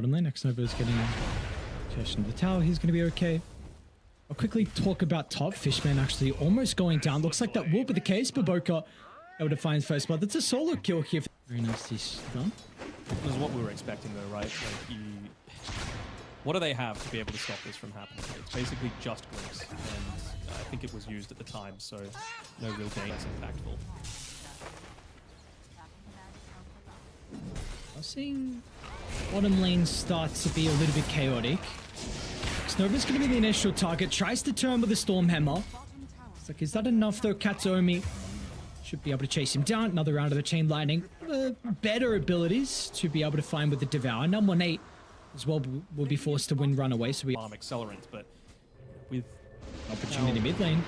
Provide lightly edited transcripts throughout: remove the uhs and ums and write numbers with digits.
bottom lane. Xnova is getting possession of the tower. He's going to be okay. I'll quickly talk about top. Fishman actually almost going down. Looks like that will be the case. Baboka able to find first blood. That's a solo kill here. Very nicely done. It was what we were expecting though, right? Like what do they have to be able to stop this from happening? It's basically just Glimpse, and I think it was used at the time, so no real gain. That's impactful. I'm seeing bottom lane start to be a little bit chaotic. Xnova's going to be the initial target. Tries to turn with the Stormhammer. It's like, is that enough though? Kataomi should be able to chase him down. Another round of the Chain Lightning. Better abilities to be able to find with the Devour. Number 1-8 as well will be forced to win runaway. So we Accelerant, but with opportunity mid lane.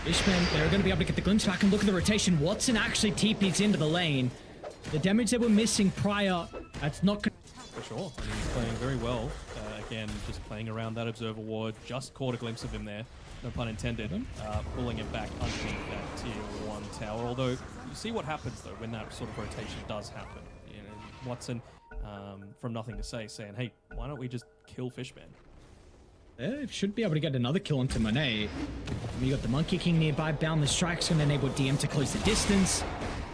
Fishman, they're going to be able to get the glimpse back and look at the rotation. Watson actually TPs into the lane. The damage they were missing prior, that's not good. For sure. I mean, he's playing very well. Again, just playing around that Observer Ward. Just caught a glimpse of him there. No pun intended. Pulling him back underneath that tier 1 tower. Although, you see what happens, though, when that sort of rotation does happen. You know, Watson, from nothing to say, saying, hey, why don't we just kill Fishman? Yeah, should be able to get another kill onto Monet. You got the Monkey King nearby. Boundless Strike's going to enable DM to close the distance.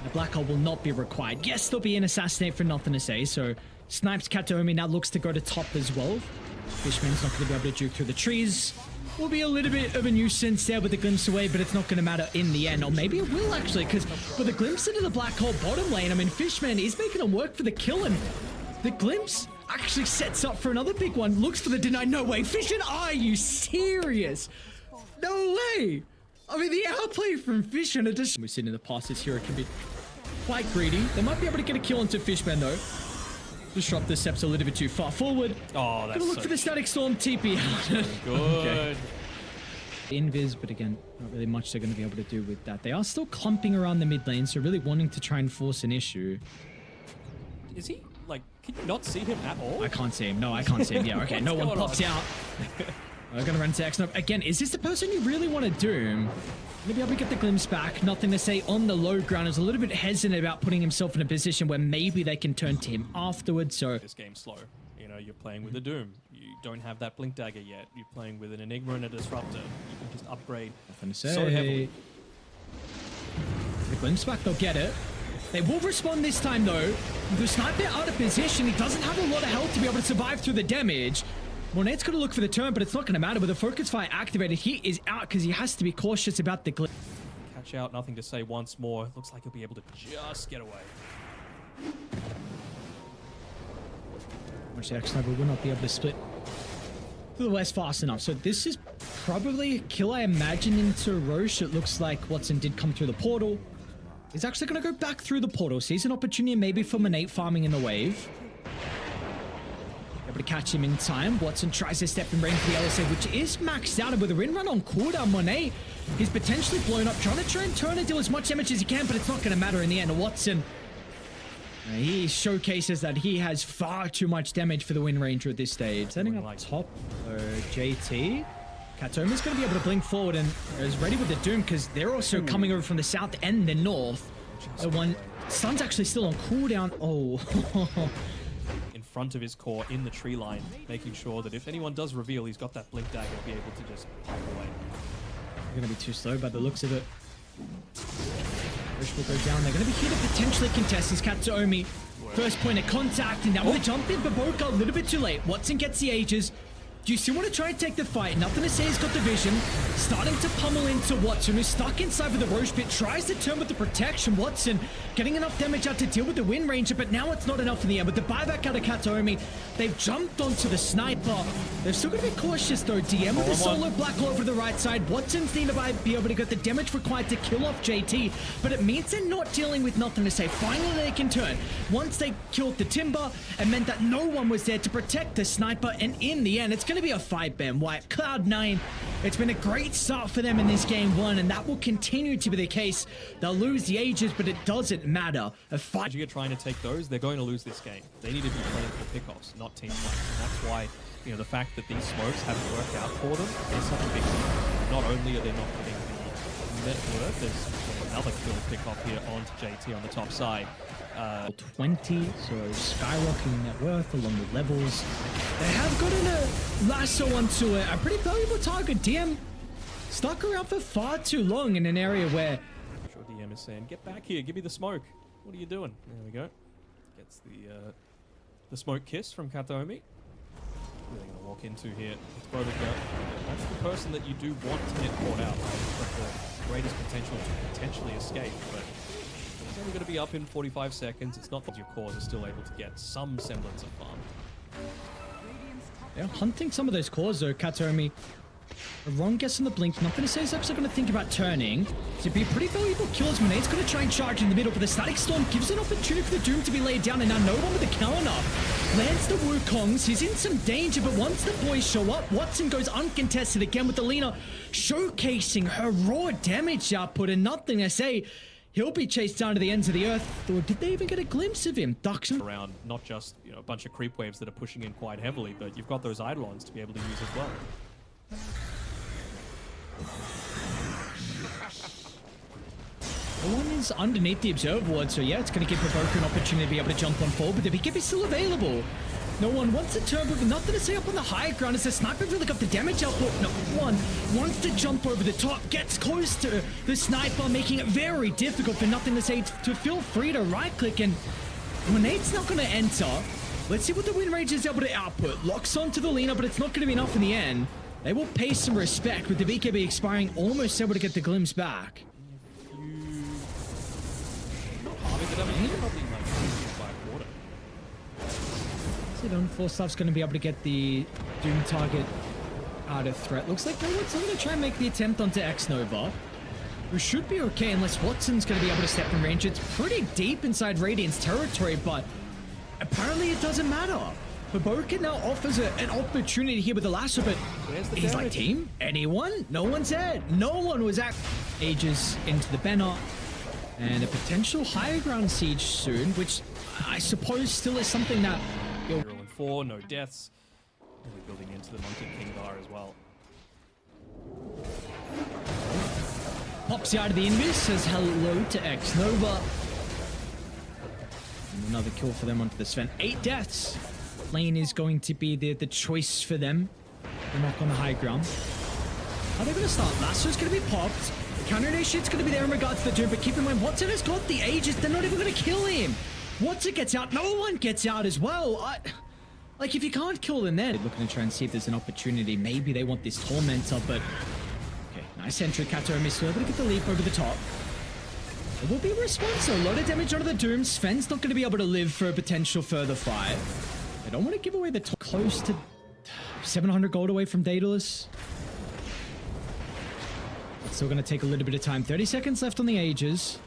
The Black Hole will not be required. Yes, there'll be an Assassinate for nothing to say. So, snipes Kataomi now looks to go to top as well. Fishman's not going to be able to juke through the trees. Will be a little bit of a nuisance there with the glimpse away, but it's not going to matter in the end. Or maybe it will actually, because with the glimpse into the Black Hole bottom lane, I mean, Fishman is making him work for the kill, and the glimpse actually sets up for another big one. Looks for the deny. No way. Fishman, are you serious? No way. I mean, the outplay from Fishman, we've seen in the past, this hero can be quite greedy. They might be able to get a kill onto Fishman, though. Just drop the steps a little bit too far forward. Oh, that's gonna look for the Static Storm TP. Good. Okay. Invis, but again, not really much they're going to be able to do with that. They are still clumping around the mid lane, so really wanting to try and force an issue. Is he, like, can you not see him at all? I can't see him. No, I can't see him. Yeah, okay, no one pops out. We're going to run to Xnova. Again, is this the person you really want to doom? Gonna be able to get the glimpse back. Nothing to say on the low ground. Is a little bit hesitant about putting himself in a position where maybe they can turn to him afterwards. So this game's slow. You know, you're playing with a Doom. You don't have that Blink Dagger yet. You're playing with an Enigma and a Disruptor. You can just upgrade nothing to say. So heavily. The glimpse back, they'll get it. They will respond this time though. The sniper out of position. He doesn't have a lot of health to be able to survive through the damage. Monet's going to look for the turn, but it's not going to matter. With the Focus Fire activated, he is out because he has to be cautious about the glitch. Catch out, nothing to say once more. Looks like he'll be able to just get away. Which Xnova will not be able to split to the west fast enough. So this is probably a kill, I imagine, into Roche. It looks like Watson did come through the portal. He's actually going to go back through the portal. Sees an opportunity maybe for Monate farming in the wave. Able to catch him in time. Watson tries to step in range for the LSA, which is maxed out. And with a Rin run on cooldown, Monet is potentially blown up. Trying to turn and deal as much damage as he can, but it's not going to matter in the end. Watson, he showcases that he has far too much damage for the Wind Ranger at this stage. Setting up top, JT. Kataomi's going to be able to blink forward and is ready with the Doom because they're also coming over from the south and the north. One Sun's actually still on cooldown. Oh. In front of his core in the tree line, making sure that if anyone does reveal, he's got that Blink Dagger to be able to just pipe away. They're going to be too slow by the looks of it. Rush will go down. They're going to be here to potentially contest as Kataomi. First point of contact, and now with the jump in, Baboka a little bit too late. Watson gets the Aegis. Do you still want to try and take the fight? Nothing to say, he's got the vision. Starting to pummel into Watson, who's stuck inside with the Roche Pit. Tries to turn with the protection. Watson getting enough damage out to deal with the Wind Ranger, but now it's not enough in the end. With the buyback out of Kataomi, they've jumped onto the sniper. They're still going to be cautious though. DM with the solo Black Hole over the right side. Watson's need to be able to get the damage required to kill off JT, but it means they're not dealing with nothing to say. Finally, they can turn. Once they killed the Timber, it meant that no one was there to protect the sniper, and in the end, it's going to be a fight, Ben White. Cloud9, it's been a great start for them in this game one, and that will continue to be the case. They'll lose the Aegis, but it doesn't matter. A fight. If you're trying to take those, they're going to lose this game. They need to be playing for pickoffs, not team fight. And that's why, you know, the fact that these smokes haven't worked out for them is such a big deal. Not only are they not getting the net worth, there's another kill pick off here onto JT on the top side. 20, so skyrocketing net worth along with levels. They have gotten a lasso onto a pretty valuable target. DM stuck around for far too long in an area where... I'm sure DM is saying, get back here, give me the smoke. What are you doing? There we go. Gets the smoke kiss from Kataomi. Really going to walk into here with Bodica. That's the person that you do want to get caught out. Right? He's got the greatest potential to potentially escape, but he's only going to be up in 45 seconds. It's not that your cores are still able to get some semblance of farm. They're hunting some of those cores though, Kataomi. A wrong guess on the blink. Nothing to say he's actually going to think about turning. To be a pretty valuable kill as Monade's going to try and charge in the middle, but the Static Storm gives an opportunity for the Doom to be laid down, and now no one with the counter. Lands the Wukongs. He's in some danger, but once the boys show up, Watson goes uncontested again with the Lina showcasing her raw damage output, and nothing to say. He'll be chased down to the ends of the earth. Or did they even get a glimpse of him? Duxon Around not just a bunch of creep waves that are pushing in quite heavily, but you've got those Eidolons to be able to use as well. The one is underneath the observer ward, so yeah, it's going to give Provoker an opportunity to be able to jump on forward, but the BKB is still available. No one wants to turn, but nothing to say up on the high ground as the sniper really got the damage output. No one wants to jump over the top, gets close to the sniper, making it very difficult for nothing to say to feel free to right click, and Monade's not going to enter. Let's see what the win rage is able to output. Locks onto the Lina, but it's not going to be enough in the end. They will pay some respect with the BKB expiring, almost able to get the glimpse back. So Don Forstuff's going to be able to get the Doom target out of threat. Looks like no one's going to try and make the attempt onto X-Nova, who should be okay unless Watson's going to be able to step in range. It's pretty deep inside Radiant's territory, but apparently it doesn't matter. Baboka now offers an opportunity here with the lasso, but he's like, team? Anyone? No one said. No one was at ages into the banner. And a potential higher ground siege soon, which I suppose still is something that... 0-4, no deaths. Really building into the Monkey King bar as well. Pops out of the invis, says hello to X-Nova. And another kill for them onto the Sven. 8 deaths. Lane is going to be the choice for them. The knock on the high ground. How are they going to start? Lasso's going to be popped. Counter shit's going to be there in regards to the Doom, but keep in mind, Watson has got the Aegis. They're not even going to kill him. Watson gets out. No one gets out as well. Like, if you can't kill them then, looking to try and see if there's an opportunity. Maybe they want this Tormentor, but... Okay, nice entry. Kataomi still able to get the leap over the top. It will be a response, so a lot of damage onto the Doom. Sven's not going to be able to live for a potential further fight. They don't want to give away the top. Close to 700 gold away from Daedalus. It's still going to take a little bit of time. 30 seconds left on the Aegis.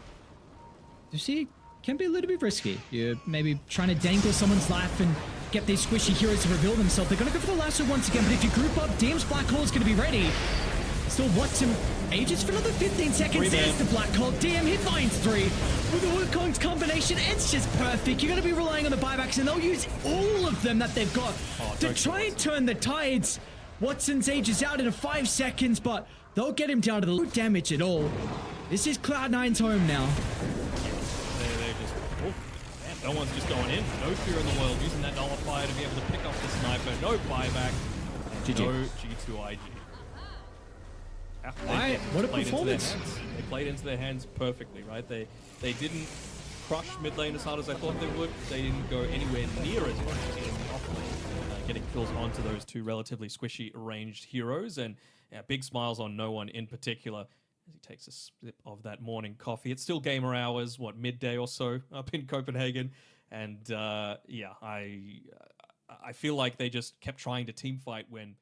You see, can be a little bit risky. You're maybe trying to dangle someone's life and get these squishy heroes to reveal themselves. They're going to go for the lasso once again, but if you group up, DM's Black Hole is going to be ready. Still Watson. Aegis for another 15 seconds. There's the Black Hole. DM, he finds 3. With the Wukong's combination, it's just perfect. You're going to be relying on the buybacks, and they'll use all of them that they've got to try and turn the tides. Watson's Aegis out in 5 seconds, but they'll get him down to the low damage at all. This is Cloud9's home now. They're just... Oh, man, no one's just going in. No fear in the world. Using that nullifier to be able to pick up the sniper. No buyback. GG. No G2IG. What a performance. They played into their hands perfectly, right? They didn't crush mid lane as hard as I thought they would. They didn't go anywhere near as much as in the off lane. Getting kills onto those 2 relatively squishy ranged heroes, and yeah, big smiles on no one in particular as he takes a sip of that morning coffee. It's still gamer hours, what, midday or so up in Copenhagen, and yeah, I feel like they just kept trying to team fight when